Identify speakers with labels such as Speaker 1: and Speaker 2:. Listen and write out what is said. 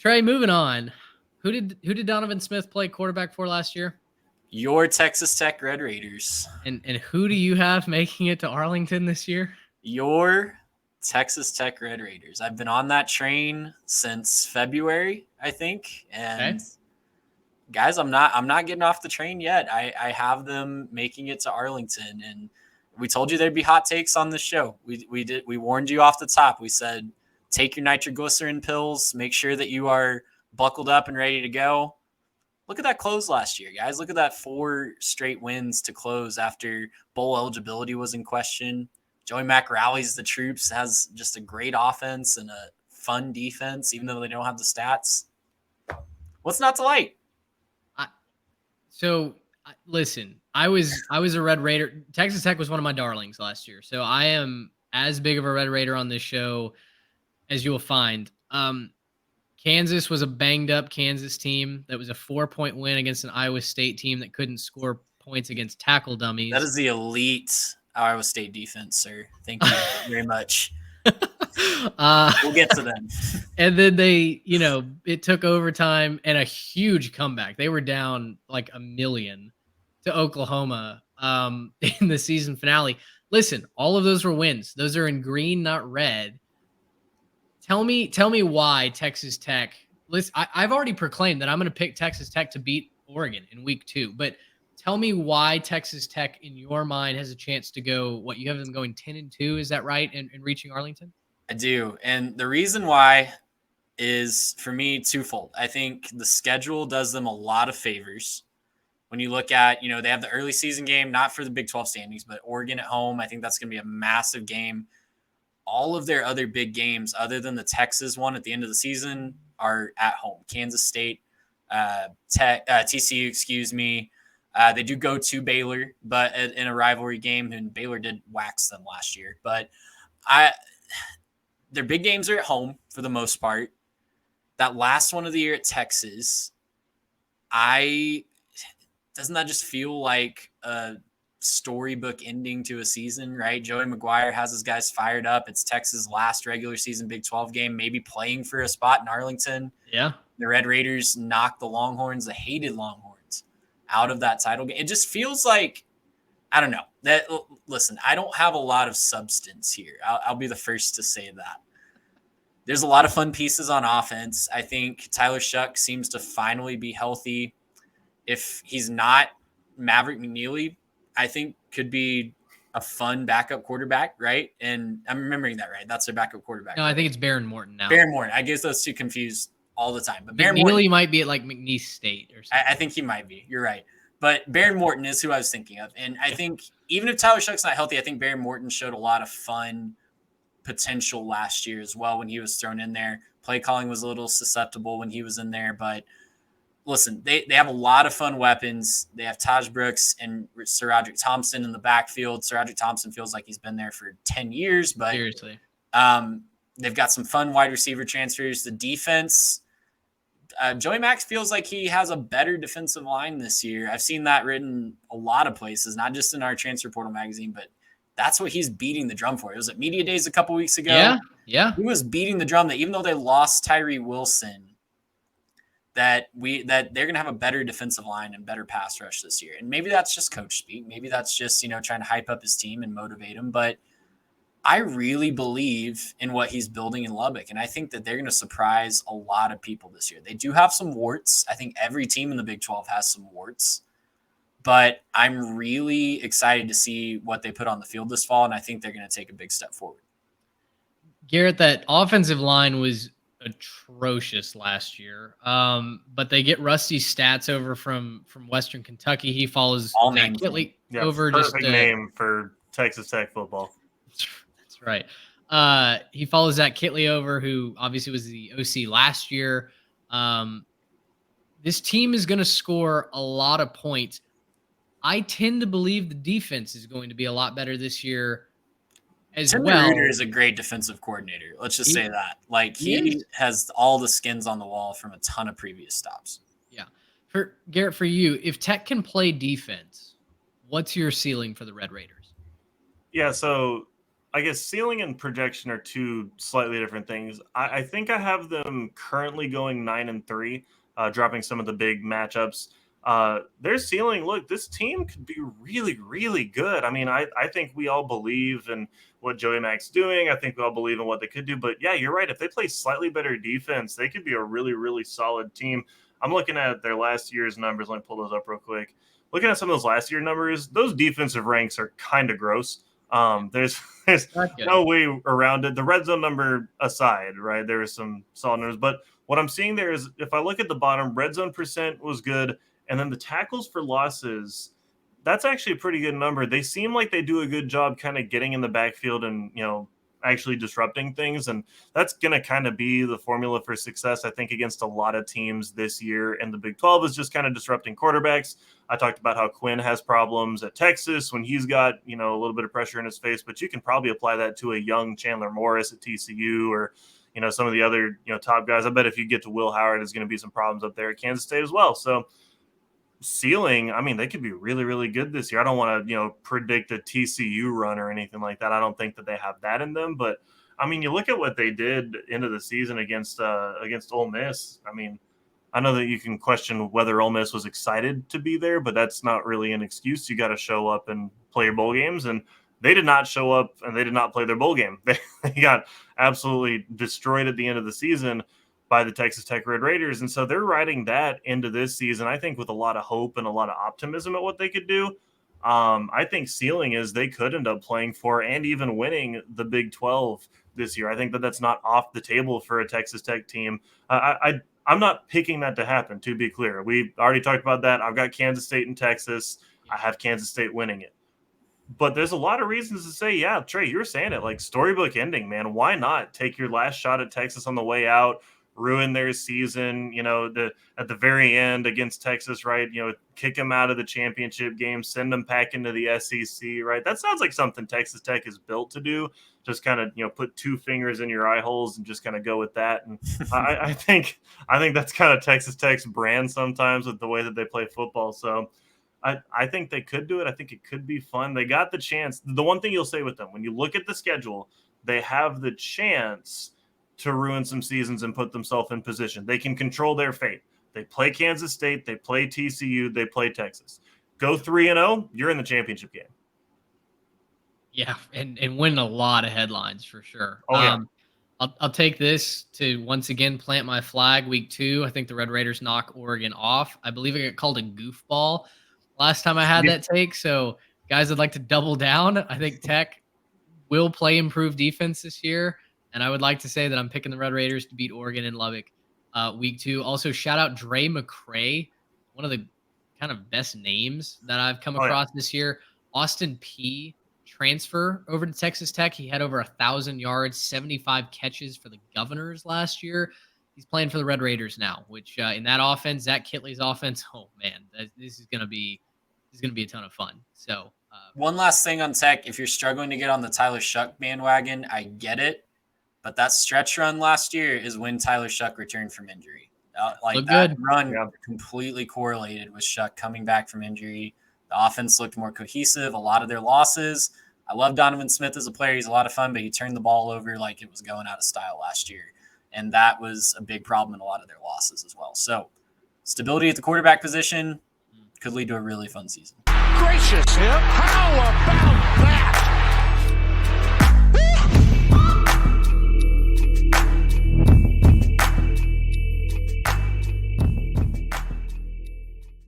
Speaker 1: Trey, moving on. Who did Donovan Smith play quarterback for last year?
Speaker 2: Your Texas Tech Red Raiders.
Speaker 1: And who do you have making it to Arlington this year?
Speaker 2: Your Texas Tech Red Raiders. I've been on that train since February, I think, and guys, I'm not getting off the train yet. I have them making it to Arlington, and we told you there'd be hot takes on this show. We warned you off the top. We said take your nitroglycerin pills, make sure that you are buckled up and ready to go. Look at that close last year, guys. Look at that 4 straight wins to close after bowl eligibility was in question. Joey Mack rallies the troops, has just a great offense and a fun defense, even though they don't have the stats. What's not to like?
Speaker 1: So listen, I was a Red Raider. Texas Tech was one of my darlings last year, so I am as big of a Red Raider on this show as you will find. Kansas was a banged up Kansas team that was a 4-point win against an Iowa State team that couldn't score points against tackle dummies.
Speaker 2: That is the elite Iowa State defense, sir. Thank you very much. We'll get to them.
Speaker 1: And then they, it took overtime and a huge comeback. They were down like 1 million to Oklahoma in the season finale. Listen, all of those were wins. Those are in green, not red. Tell me why Texas Tech. Listen, I've already proclaimed that I'm going to pick Texas Tech to beat Oregon in week 2. But tell me why Texas Tech, in your mind, has a chance to go. What, you have them going 10-2? Is that right? And reaching Arlington?
Speaker 2: I do, and the reason why is for me twofold. I think the schedule does them a lot of favors. When you look at, they have the early season game, not for the Big 12 standings, but Oregon at home. I think that's going to be a massive game. All of their other big games, other than the Texas one at the end of the season, are at home. Kansas State, TCU, excuse me. They do go to Baylor, but in a rivalry game, and Baylor did wax them last year. But their big games are at home for the most part. That last one of the year at Texas, doesn't that just feel like a storybook ending to a season, right? Joey McGuire has his guys fired up. It's Texas' last regular season Big 12 game, maybe playing for a spot in Arlington.
Speaker 1: Yeah.
Speaker 2: The Red Raiders knocked the Longhorns, the hated Longhorns, out of that title game. It just feels like, I don't know. Listen, I don't have a lot of substance here. I'll be the first to say that. There's a lot of fun pieces on offense. I think Tyler Shuck seems to finally be healthy. If he's not, Maverick McNeely, I think, could be a fun backup quarterback, right? And I'm remembering that, right? That's their backup quarterback.
Speaker 1: No, I think it's Baron Morton now.
Speaker 2: Baron Morton. I get those two confused all the time. But Baron
Speaker 1: McNeely
Speaker 2: Morton
Speaker 1: might be at like McNeese State or something.
Speaker 2: I think he might be. You're right. But Baron Morton is who I was thinking of. And I think even if Tyler Shuck's not healthy, I think Baron Morton showed a lot of fun potential last year as well when he was thrown in there. Play calling was a little susceptible when he was in there. But listen, they have a lot of fun weapons. They have Taj Brooks and Sir Roderick Thompson in the backfield. Sir Roderick Thompson feels like he's been there for 10 years. But
Speaker 1: seriously,
Speaker 2: they've got some fun wide receiver transfers. The defense – Joey Max feels like he has a better defensive line this year. I've seen that written a lot of places, not just in our Transfer Portal magazine, but that's what he's beating the drum for. It was at Media Days a couple weeks ago.
Speaker 1: Yeah.
Speaker 2: He was beating the drum that even though they lost Tyree Wilson, that they're going to have a better defensive line and better pass rush this year. And maybe that's just coach speak. Maybe that's just, trying to hype up his team and motivate him. But I really believe in what he's building in Lubbock, and I think that they're going to surprise a lot of people this year. They do have some warts. I think every team in the Big 12 has some warts, but I'm really excited to see what they put on the field this fall, and I think they're going to take a big step forward.
Speaker 1: Garrett, that offensive line was atrocious last year, but they get Rusty's stats over from Western Kentucky. He follows Zach Kittley over.
Speaker 3: Perfect name for Texas Tech football.
Speaker 1: Right. He follows Zach Kittley over, who obviously was the OC last year. This team is going to score a lot of points. I tend to believe the defense is going to be a lot better this year as
Speaker 2: Tim
Speaker 1: well.
Speaker 2: Reuter is a great defensive coordinator. Let's just say that. Like, he has all the skins on the wall from a ton of previous stops.
Speaker 1: Yeah. For Garrett, for you, if Tech can play defense, what's your ceiling for the Red Raiders?
Speaker 3: Yeah, so I guess ceiling and projection are two slightly different things. I think I have them currently going 9-3, dropping some of the big matchups. Their ceiling, look, this team could be really, really good. I mean, I think we all believe in what Joey Mack's doing. I think we all believe in what they could do. But yeah, you're right. If they play slightly better defense, they could be a really, really solid team. I'm looking at their last year's numbers. Let me pull those up real quick. Looking at some of those last year numbers, those defensive ranks are kind of gross. There's no way around it. The red zone number aside, right? There are some solid numbers, but what I'm seeing there is if I look at the bottom, red zone percent was good, and then the tackles for losses, that's actually a pretty good number. They seem like they do a good job kind of getting in the backfield and actually disrupting things, and that's going to kind of be the formula for success, I think, against a lot of teams this year. And the Big 12 is just kind of disrupting quarterbacks. I talked about how Quinn has problems at Texas when he's got a little bit of pressure in his face, but you can probably apply that to a young Chandler Morris at TCU or some of the other top guys. I bet if you get to Will Howard, there's going to be some problems up there at Kansas State as well. So ceiling, I mean, they could be really, really good this year. I don't want to, predict a TCU run or anything like that. I don't think that they have that in them. But I mean, you look at what they did into the season against Ole Miss. I mean, I know that you can question whether Ole Miss was excited to be there, but that's not really an excuse. You got to show up and play your bowl games, and they did not show up and they did not play their bowl game. They got absolutely destroyed at the end of the season by the Texas Tech Red Raiders. And so they're riding that into this season, I think, with a lot of hope and a lot of optimism at what they could do. I think ceiling is they could end up playing for and even winning the Big 12 this year. I think that that's not off the table for a Texas Tech team. I'm not picking that to happen, to be clear. We already talked about that. I've got Kansas State and Texas. I have Kansas State winning it. But there's a lot of reasons to say, yeah, Trey, you're saying it, like storybook ending, man. Why not take your last shot at Texas on the way out, ruin their season, at the very end against Texas, right? Kick them out of the championship game, send them back into the SEC, right? That sounds like something Texas Tech is built to do. Just kind of, put two fingers in your eye holes and just kind of go with that. And I think that's kind of Texas Tech's brand sometimes with the way that they play football. So I think they could do it. I think it could be fun. They got the chance. The one thing you'll say with them, when you look at the schedule, they have the chance to ruin some seasons and put themselves in position. They can control their fate. They play Kansas State, they play TCU, they play Texas. Go 3-0, you're in the championship game.
Speaker 1: Yeah, and win a lot of headlines for sure.
Speaker 3: Oh, yeah.
Speaker 1: I'll take this to once again plant my flag. Week 2, I think the Red Raiders knock Oregon off. I believe it got called a goofball last time I had that take. So guys, I'd like to double down. I think Tech will play improved defense this year. And I would like to say that I'm picking the Red Raiders to beat Oregon in Lubbock week 2. Also, shout out Dre McCray, one of the kind of best names that I've come across this year. Austin P. transfer over to Texas Tech. He had over 1,000 yards, 75 catches for the Governors last year. He's playing for the Red Raiders now, which in that offense, Zach Kitley's offense, oh man, this is going to be a ton of fun. So
Speaker 2: one last thing on Tech, if you're struggling to get on the Tyler Shuck bandwagon, I get it. But that stretch run last year is when Tyler Shuck returned from injury. Run completely correlated with Shuck coming back from injury. The offense looked more cohesive. A lot of their losses. I love Donovan Smith as a player. He's a lot of fun, but he turned the ball over like it was going out of style last year. And that was a big problem in a lot of their losses as well. So stability at the quarterback position could lead to a really fun season.
Speaker 4: Gracious, power